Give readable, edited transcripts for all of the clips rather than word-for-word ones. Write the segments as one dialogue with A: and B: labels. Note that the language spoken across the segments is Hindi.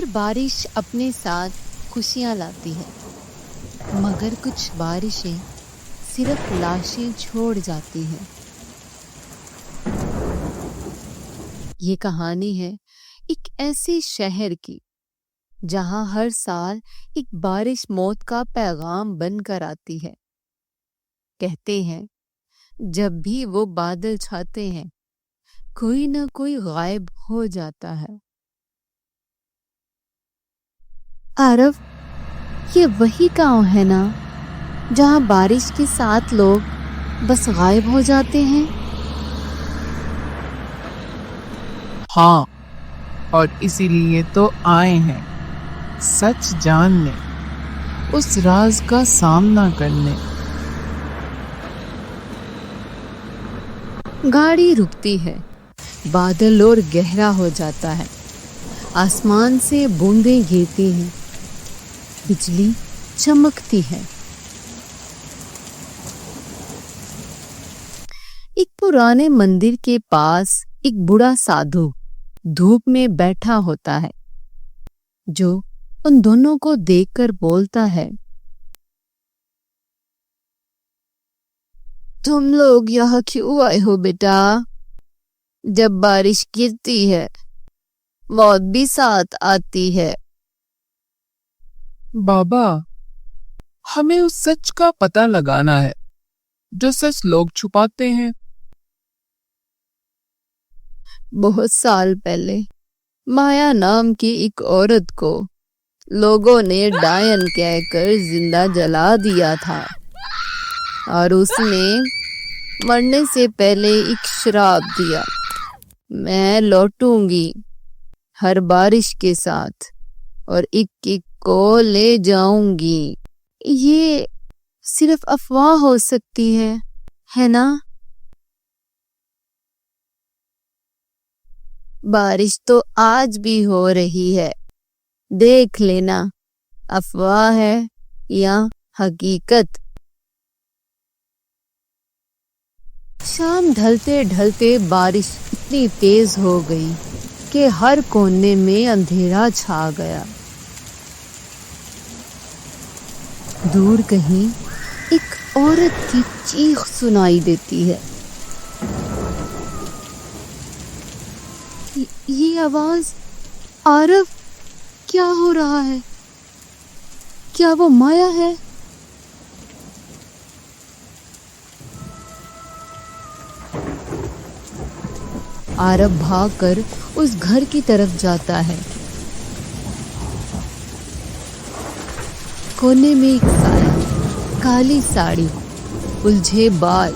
A: बारिश अपने साथ खुशियाँ लाती है, मगर कुछ बारिशें सिर्फ लाशें छोड़ जाती हैं। ये कहानी है एक ऐसे शहर की जहां हर साल एक बारिश मौत का पैगाम बनकर आती है। कहते हैं जब भी वो बादल छाते हैं कोई ना कोई गायब हो जाता है। आरव, ये वही गांव है ना जहां बारिश के साथ लोग बस गायब हो जाते हैं?
B: हाँ, और इसीलिए तो आए हैं सच जानने, उस राज का सामना करने।
A: गाड़ी रुकती है, बादल और गहरा हो जाता है, आसमान से बूंदें गिरती हैं, बिजली चमकती है। एक पुराने मंदिर के पास एक बूढ़ा साधु धूप में बैठा होता है, जो उन दोनों को देखकर बोलता है, तुम लोग यहाँ क्यों आए हो बेटा? जब बारिश गिरती है मौत भी साथ आती है।
B: बाबा, हमें उस सच का पता लगाना है जो सच लोग छुपाते हैं।
A: बहुत साल पहले माया नाम की एक औरत को लोगों ने डायन कहकर जिंदा जला दिया था और उसने मरने से पहले एक श्राप दिया, मैं लौटूंगी हर बारिश के साथ और एक एक को ले जाऊंगी। ये सिर्फ अफवाह हो सकती है ना? बारिश तो आज भी हो रही है, देख लेना अफवाह है या हकीकत। शाम ढलते ढलते बारिश इतनी तेज हो गई कि हर कोने में अंधेरा छा गया। दूर कहीं एक औरत की चीख सुनाई देती है। ये आवाज, आरव, क्या हो रहा है? क्या वो माया है? आरव भागकर उस घर की तरफ जाता है। कोने में एक साया, काली साड़ी, उलझे बाल,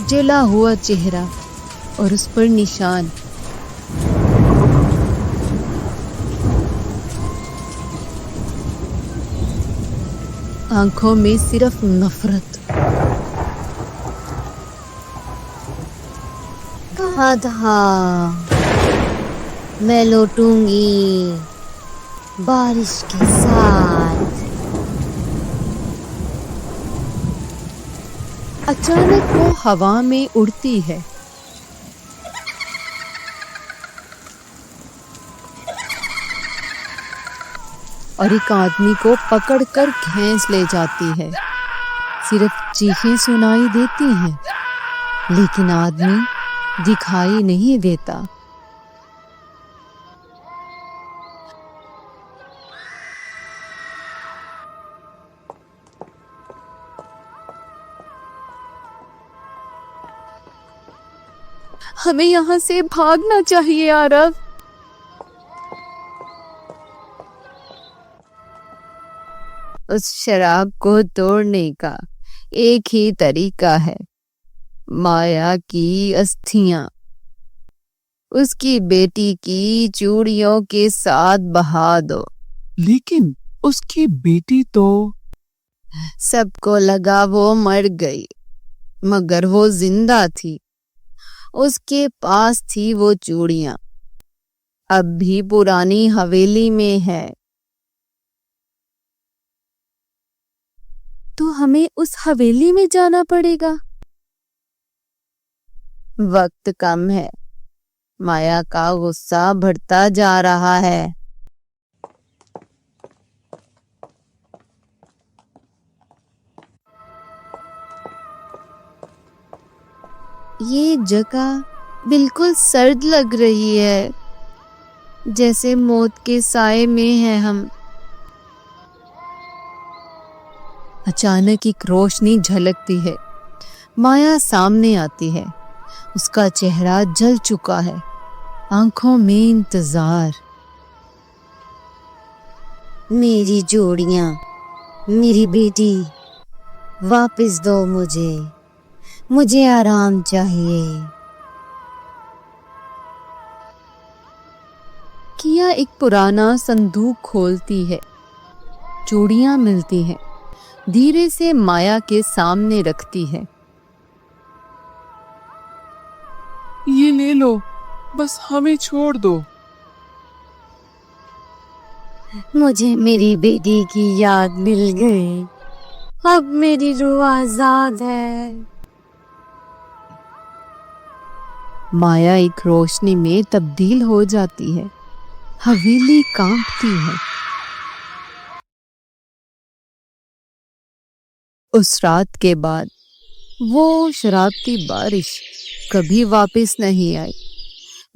A: जला हुआ चेहरा और उस पर निशान। आंखों में सिर्फ नफरत। कहा था मैं लौटूंगी बारिश के साथ। अचानक वो हवा में उड़ती है। और एक आदमी को पकड़कर खींच ले जाती है। सिर्फ चीखें सुनाई देती हैं, लेकिन आदमी दिखाई नहीं देता। हमें यहाँ से भागना चाहिए आरव। उस शराब को तोड़ने का एक ही तरीका है, माया की अस्थियां उसकी बेटी की चूड़ियों के साथ बहा दो।
B: लेकिन उसकी बेटी तो...
A: सबको लगा वो मर गई, मगर वो जिंदा थी। उसके पास थी वो चूड़ियां, अब भी पुरानी हवेली में है। तो हमें उस हवेली में जाना पड़ेगा। वक्त कम है, माया का गुस्सा बढ़ता जा रहा है। ये जगह बिल्कुल सर्द लग रही है, जैसे मौत के साए में हैं हम। अचानक एक रोशनी झलकती है। माया सामने आती है। उसका चेहरा जल चुका है, आंखों में इंतजार।
C: मेरी जोड़ियां, मेरी बेटी, वापस दो मुझे, मुझे आराम चाहिए।
A: किया एक पुराना संदूक खोलती है। चूड़ियां मिलती हैं। धीरे से माया के सामने रखती है।
B: ये ले लो, बस हमें छोड़ दो।
C: मुझे मेरी बेटी की याद मिल गई। अब मेरी रूह आजाद है।
A: माया एक रोशनी में तब्दील हो जाती है। हवेली कांपती है। उस रात के बाद वो शरारती बारिश कभी वापस नहीं आई।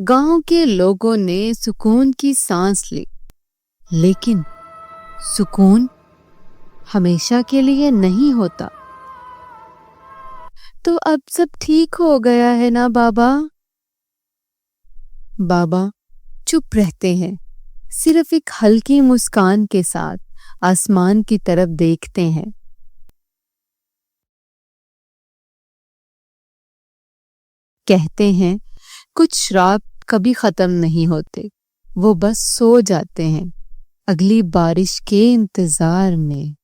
A: गांव के लोगों ने सुकून की सांस ली, लेकिन सुकून हमेशा के लिए नहीं होता। तो अब सब ठीक हो गया है ना बाबा? बाबा चुप रहते हैं, सिर्फ एक हल्की मुस्कान के साथ आसमान की तरफ देखते हैं। कहते हैं कुछ श्राप कभी खत्म नहीं होते, वो बस सो जाते हैं अगली बारिश के इंतजार में।